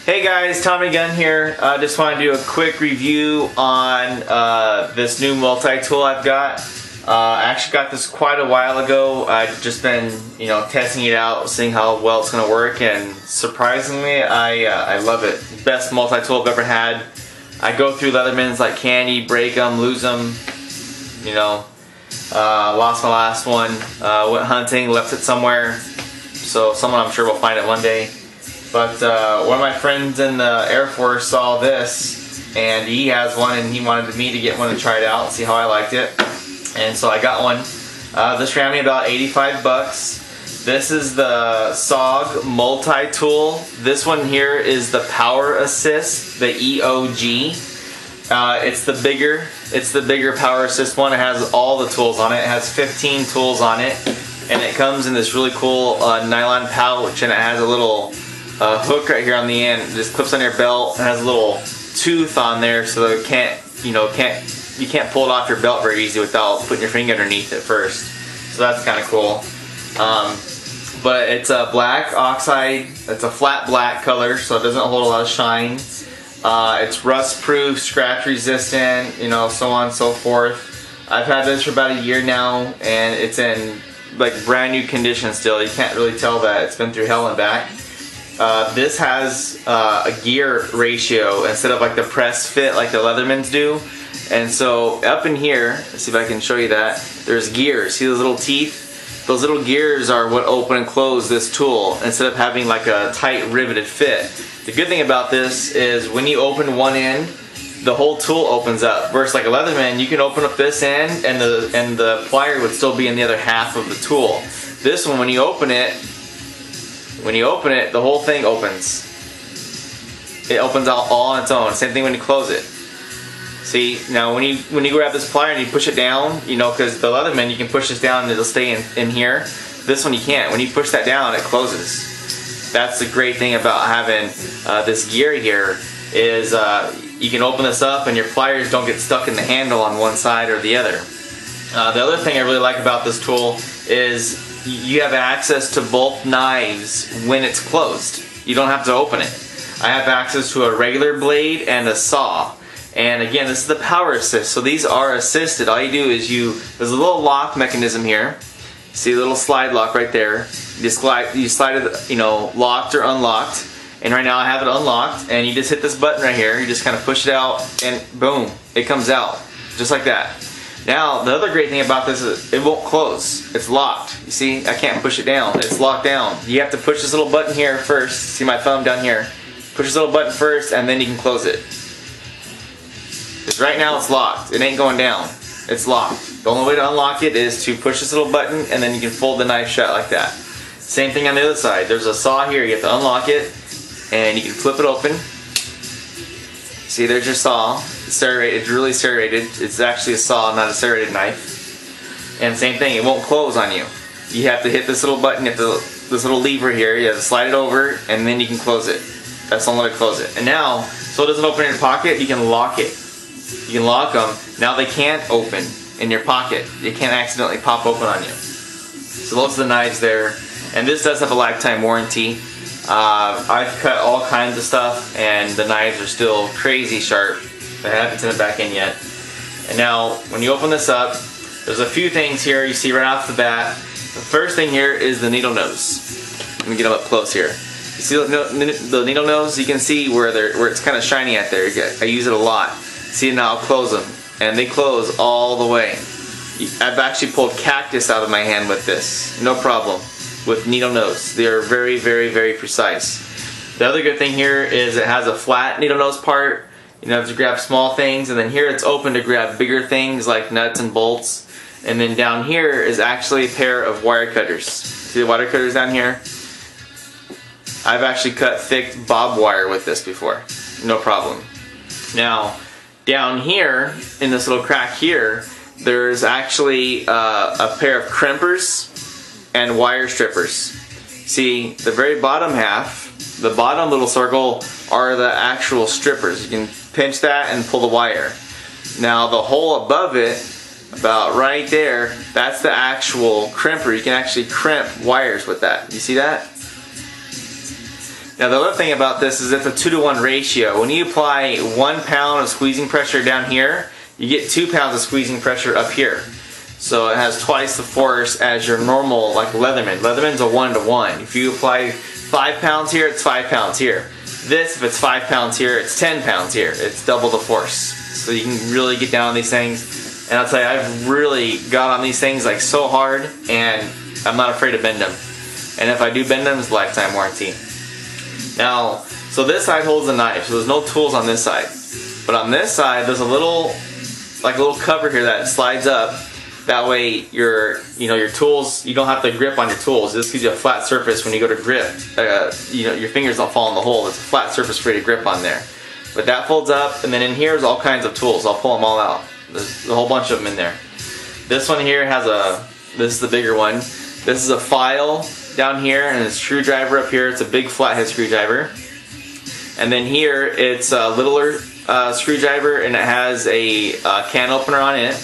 Hey guys, Tommy Gunn here. Just want to do a quick review on this new multi-tool I've got. I actually got this quite a while ago. I've just been, testing it out, seeing how well it's going to work, and surprisingly, I love it. Best multi-tool I've ever had. I go through Leathermans like candy, break them, lose them. Lost my last one. Went hunting, left it somewhere. So someone I'm sure will find it one day. But one of my friends in the Air Force saw this, and he has one, and he wanted me to get one and try it out, see how I liked it. And so I got one. This ran me about 85 bucks. This is the SOG Multi-Tool. This one here is the Power Assist, the EOG. It's the bigger Power Assist one. It has all the tools on it. It has 15 tools on it, and it comes in this really cool nylon pouch, and it has a little hook right here on the end. It just clips on your belt and has a little tooth on there, so that you can't pull it off your belt very easy without putting your finger underneath it first. So that's kind of cool. But it's a black oxide. It's a flat black color, so it doesn't hold a lot of shine. It's rust proof, scratch resistant, so on and so forth. I've had this for about a year now, and it's in like brand new condition still. You can't really tell that it's been through hell and back. This has a gear ratio instead of like the press fit like the Leathermans do. And so up in here, let's see if I can show you that, there's gears. See those little teeth? Those little gears are what open and close this tool instead of having like a tight riveted fit. The good thing about this is when you open one end, the whole tool opens up. Versus like a Leatherman, you can open up this end and the plier would still be in the other half of the tool. This one, when you open it, the whole thing opens. It opens out all on its own. Same thing when you close it. See, now when you grab this plier and you push it down, because the Leatherman, you can push this down and it'll stay in here. This one you can't. When you push that down, it closes. That's the great thing about having this gear here is you can open this up and your pliers don't get stuck in the handle on one side or the other. The other thing I really like about this tool is you have access to both knives when it's closed. You don't have to open it. I have access to a regular blade and a saw. And again, this is the Power Assist, so these are assisted. All you do is there's a little lock mechanism here. See a little slide lock right there. You slide it, locked or unlocked. And right now I have it unlocked, and you just hit this button right here. You just kind of push it out, and boom, it comes out, just like that. Now, the other great thing about this is it won't close. It's locked. You see, I can't push it down. It's locked down. You have to push this little button here first. See my thumb down here? Push this little button first, and then you can close it. Because right now it's locked. It ain't going down. It's locked. The only way to unlock it is to push this little button, and then you can fold the knife shut like that. Same thing on the other side. There's a saw here. You have to unlock it, and you can flip it open. See, there's your saw. It's serrated. It's really serrated. It's actually a saw, not a serrated knife. And same thing, it won't close on you. You have to hit this little button, this little lever here. You have to slide it over, and then you can close it. That's the only way to close it. And now, so it doesn't open in your pocket, you can lock it. You can lock them. Now they can't open in your pocket. They can't accidentally pop open on you. So those are the knives there. And this does have a lifetime warranty. I've cut all kinds of stuff, and the knives are still crazy sharp. I haven't sent it back in yet. And now, when you open this up, there's a few things here you see right off the bat. The first thing here is the needle nose. Let me get them up close here. You see the needle nose? You can see where it's kind of shiny at there. I use it a lot. See, now I'll close them, and they close all the way. I've actually pulled cactus out of my hand with this, no problem, with needle nose. They are very, very, very precise. The other good thing here is it has a flat needle nose part, to grab small things, and then here it's open to grab bigger things like nuts and bolts. And then down here is actually a pair of wire cutters. See the wire cutters down here? I've actually cut thick bob wire with this before, no problem. Now, down here, in this little crack here, there's actually a pair of crimpers and wire strippers. See, the very bottom half, the bottom little circle, are the actual strippers. You can pinch that and pull the wire. Now the hole above it, about right there, that's the actual crimper. You can actually crimp wires with that. You see that? Now the other thing about this is it's a 2-to-1 ratio. When you apply 1 pound of squeezing pressure down here, you get 2 pounds of squeezing pressure up here. So it has twice the force as your normal, like Leatherman. Leatherman's a 1-to-1. If you apply 5 pounds here, it's 5 pounds here. This, if it's 5 pounds here, it's 10 pounds here. It's double the force. So you can really get down on these things. And I'll tell you, I've really got on these things like so hard, and I'm not afraid to bend them. And if I do bend them, it's lifetime warranty. Now, so this side holds the knife, so there's no tools on this side. But on this side, there's a little cover here that slides up. That way, your tools, you don't have to grip on your tools. This gives you a flat surface when you go to grip. Your fingers don't fall in the hole. It's a flat surface for you to grip on there. But that folds up, and then in here is all kinds of tools. I'll pull them all out. There's a whole bunch of them in there. This one here has this is the bigger one. This is a file down here, and a screwdriver up here. It's a big flathead screwdriver. And then here, it's a littler screwdriver, and it has a can opener on it.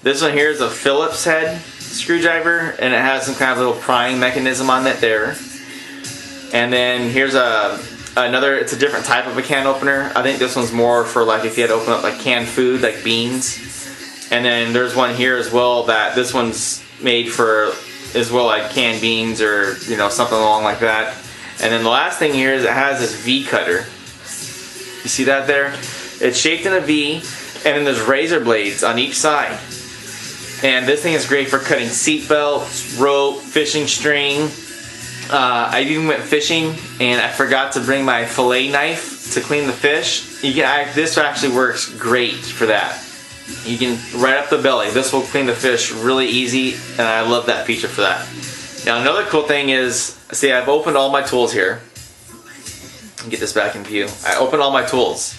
This one here is a Phillips head screwdriver, and it has some kind of little prying mechanism on it there. And then here's another, it's a different type of a can opener. I think this one's more for like if you had to open up like canned food, like beans. And then there's one here as well that this one's made for as well, like canned beans or something along like that. And then the last thing here is it has this V cutter. You see that there? It's shaped in a V, and then there's razor blades on each side. And this thing is great for cutting seat belts, rope, fishing string. I even went fishing and I forgot to bring my fillet knife to clean the fish. This actually works great for that. You can right up the belly. This will clean the fish really easy, and I love that feature for that. Now another cool thing is, see, I've opened all my tools here. Get this back in view. I opened all my tools.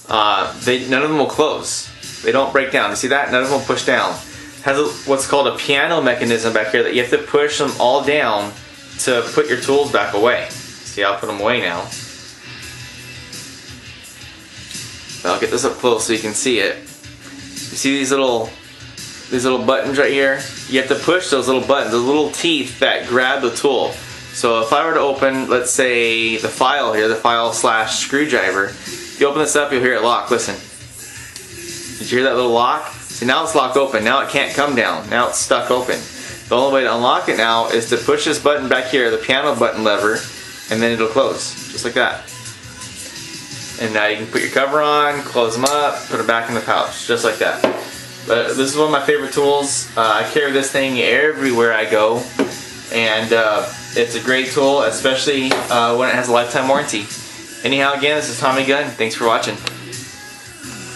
None of them will close. They don't break down. You see that? None of them will push down. It has what's called a piano mechanism back here that you have to push them all down to put your tools back away. See, I'll put them away now. I'll get this up close so you can see it. You see these little buttons right here? You have to push those little buttons, those little teeth that grab the tool. So if I were to open, let's say, the file here, the file/screwdriver, if you open this up, you'll hear it lock. Listen. Did you hear that little lock? See, now it's locked open. Now it can't come down. Now it's stuck open. The only way to unlock it now is to push this button back here, the piano button lever, and then it'll close, just like that. And now you can put your cover on, close them up, put it back in the pouch, just like that. But this is one of my favorite tools. I carry this thing everywhere I go, and it's a great tool, especially when it has a lifetime warranty. Anyhow, again, this is Tommy Gunn. Thanks for watching.